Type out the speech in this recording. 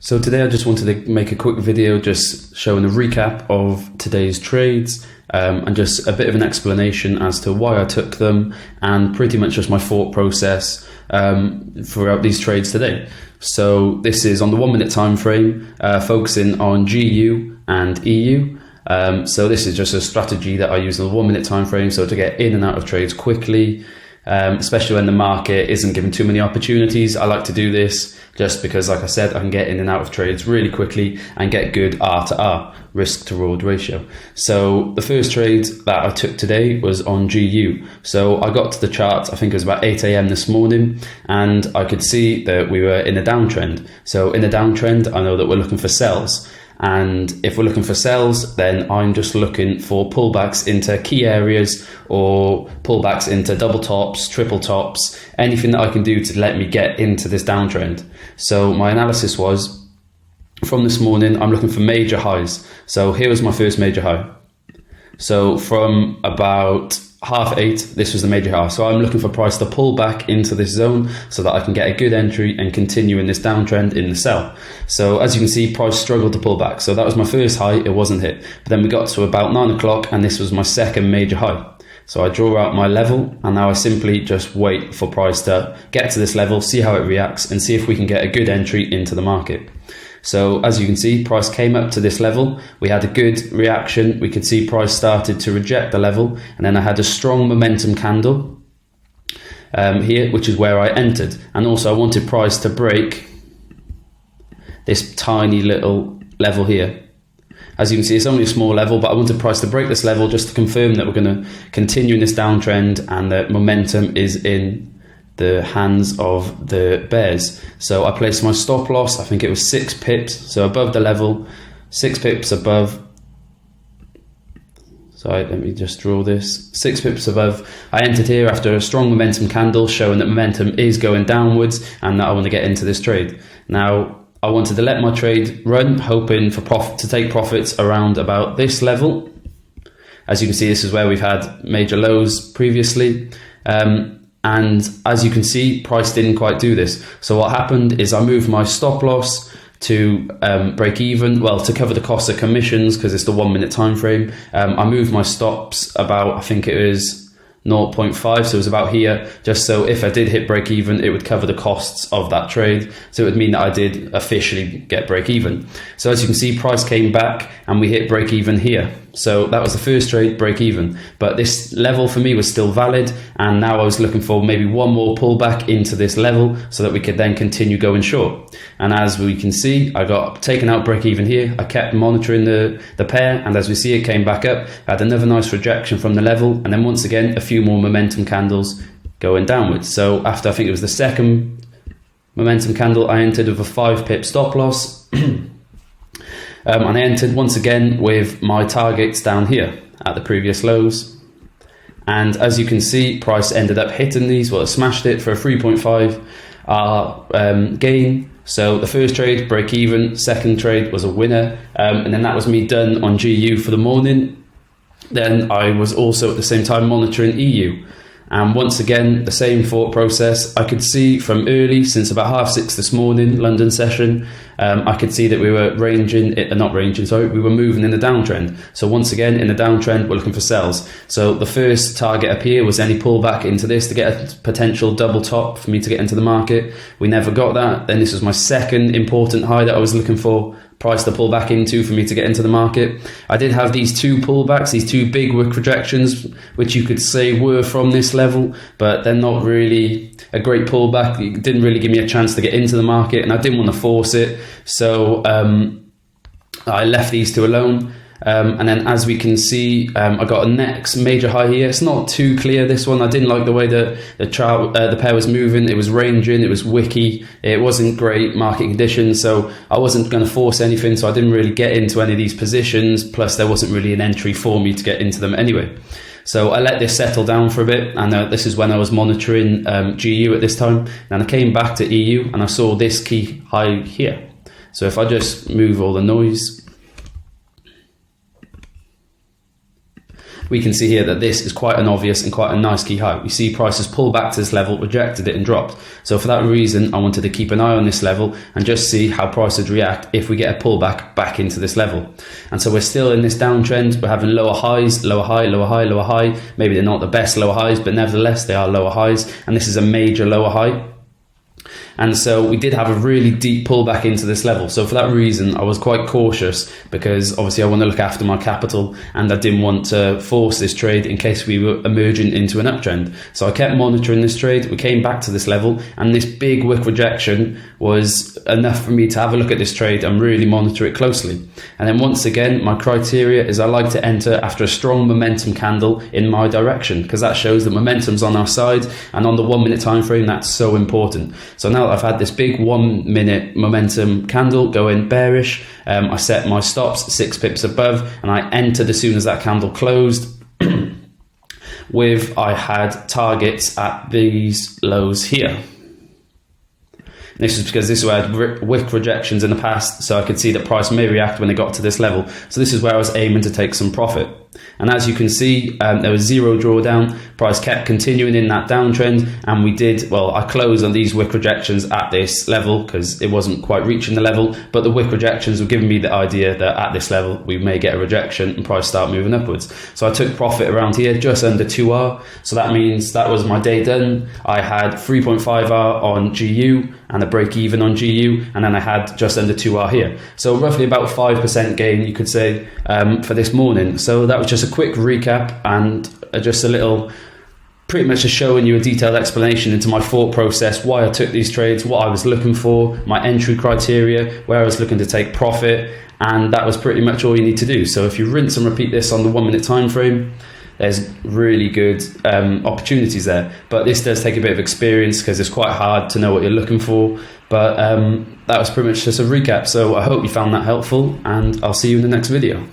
So today I just wanted to make a quick video just showing a recap of today's trades and just a bit of an explanation as to why I took them and pretty much just my thought process throughout these trades today. So this is on the 1 minute time frame, focusing on GU and EU. So this is just a strategy that I use on the 1 minute time frame, so to get in and out of trades quickly. Especially when the market isn't given too many opportunities. I like to do this just because, like I said, I can get in and out of trades really quickly and get good R to R, risk to reward ratio. So the first trade that I took today was on GU. So I got to the chart, I think it was about 8 AM this morning, and I could see that we were in a downtrend. So in a downtrend, I know that we're looking for sells. And if we're looking for sells, then I'm just looking for pullbacks into key areas or pullbacks into double tops, triple tops, anything that I can do to let me get into this downtrend. So my analysis was, from this morning, I'm looking for major highs. So here was my first major high. So from about 8:30, this was the major high. So I'm looking for price to pull back into this zone so that I can get a good entry and continue in this downtrend in the sell. So as you can see, price struggled to pull back. So that was my first high, it wasn't hit. But then we got to about 9 o'clock and this was my second major high. So I draw out my level and now I simply just wait for price to get to this level, see how it reacts and see if we can get a good entry into the market. So as you can see, price came up to this level. We had a good reaction. We could see price started to reject the level. And then I had a strong momentum candle here, which is where I entered. And also I wanted price to break this tiny little level here. As you can see, it's only a small level, but I wanted price to break this level just to confirm that we're going to continue in this downtrend and that momentum is in the hands of the bears. So I placed my stop loss, I think it was 6 pips, so above the level, 6 pips above. Sorry, let me just draw this. 6 pips above. I entered here after a strong momentum candle showing that momentum is going downwards and that I want to get into this trade. Now, I wanted to let my trade run, hoping for to take profits around about this level. As you can see, this is where we've had major lows previously. And as you can see, price didn't quite do this. So what happened is I moved my stop loss to break even, well, to cover the cost of commissions because it's the 1 minute time frame. I moved my stops about, I think it was 0.5, so it was about here, just so if I did hit break even, it would cover the costs of that trade. So it would mean that I did officially get break even. So as you can see, price came back and we hit break even here. So that was the first trade, break even. But this level for me was still valid. And now I was looking for maybe one more pullback into this level so that we could then continue going short. And as we can see, I got taken out break even here. I kept monitoring the pair. And as we see, it came back up. I had another nice rejection from the level. And then once again, a few more momentum candles going downwards. So after I think it was the second momentum candle, I entered with a 5 pip stop loss. And I entered once again with my targets down here at the previous lows. And as you can see, price ended up hitting these. Well, it smashed it for a 3.5 gain. So the first trade, break even. Second trade was a winner. And then that was me done on GU for the morning. Then I was also at the same time monitoring EU. And once again, the same thought process. I could see from early, since about 6:30 this morning, London session, I could see that we were we were moving in the downtrend. So once again, in the downtrend, we're looking for sells. So the first target up here was any pullback into this to get a potential double top for me to get into the market. We never got that. Then this was my second important high that I was looking for price to pull back into for me to get into the market. I did have these two pullbacks, these two big wick rejections, which you could say were from this level, but they're not really a great pullback. It didn't really give me a chance to get into the market and I didn't want to force it. So I left these two alone. And then as we can see, I got a next major high here. It's not too clear, this one. I didn't like the way the pair was moving. It was ranging, it was wicky. It wasn't great market conditions, so I wasn't going to force anything, so I didn't really get into any of these positions. Plus there wasn't really an entry for me to get into them anyway. So I let this settle down for a bit, and this is when I was monitoring GU at this time. And I came back to EU and I saw this key high here. So if I just move all the noise, we can see here that this is quite an obvious and quite a nice key high. We see prices pull back to this level, rejected it and dropped. So for that reason, I wanted to keep an eye on this level and just see how prices react if we get a pullback back into this level. And so we're still in this downtrend. We're having lower highs, lower high, lower high, lower high. Maybe they're not the best lower highs, but nevertheless, they are lower highs. And this is a major lower high. And so we did have a really deep pullback into this level. So for that reason, I was quite cautious, because obviously I want to look after my capital and I didn't want to force this trade in case we were emerging into an uptrend. So I kept monitoring this trade. We came back to this level, and this big wick rejection was enough for me to have a look at this trade and really monitor it closely. And then once again, my criteria is I like to enter after a strong momentum candle in my direction, because that shows that momentum's on our side, and on the 1 minute time frame, that's so important. So now I've had this big 1 minute momentum candle going bearish. I set my stops 6 pips above, and I entered as soon as that candle closed. I had targets at these lows here. This is because this is where I had wick rejections in the past, so I could see that price may react when it got to this level. So this is where I was aiming to take some profit. And as you can see, there was zero drawdown. Price kept continuing in that downtrend, and I closed on these wick rejections at this level because it wasn't quite reaching the level, but the wick rejections were giving me the idea that at this level we may get a rejection and price start moving upwards. So I took profit around here, just under 2R. So that means that was my day done. I had 3.5R on GU and a break even on GU, and then I had just under 2R here. So roughly about 5% gain, you could say, for this morning. So that was just a quick recap and just a little, pretty much just showing you a detailed explanation into my thought process, why I took these trades, what I was looking for, my entry criteria, where I was looking to take profit, and that was pretty much all you need to do. So if you rinse and repeat this on the 1 minute time frame, there's really good opportunities there. But this does take a bit of experience because it's quite hard to know what you're looking for. But that was pretty much just a recap. So I hope you found that helpful, and I'll see you in the next video.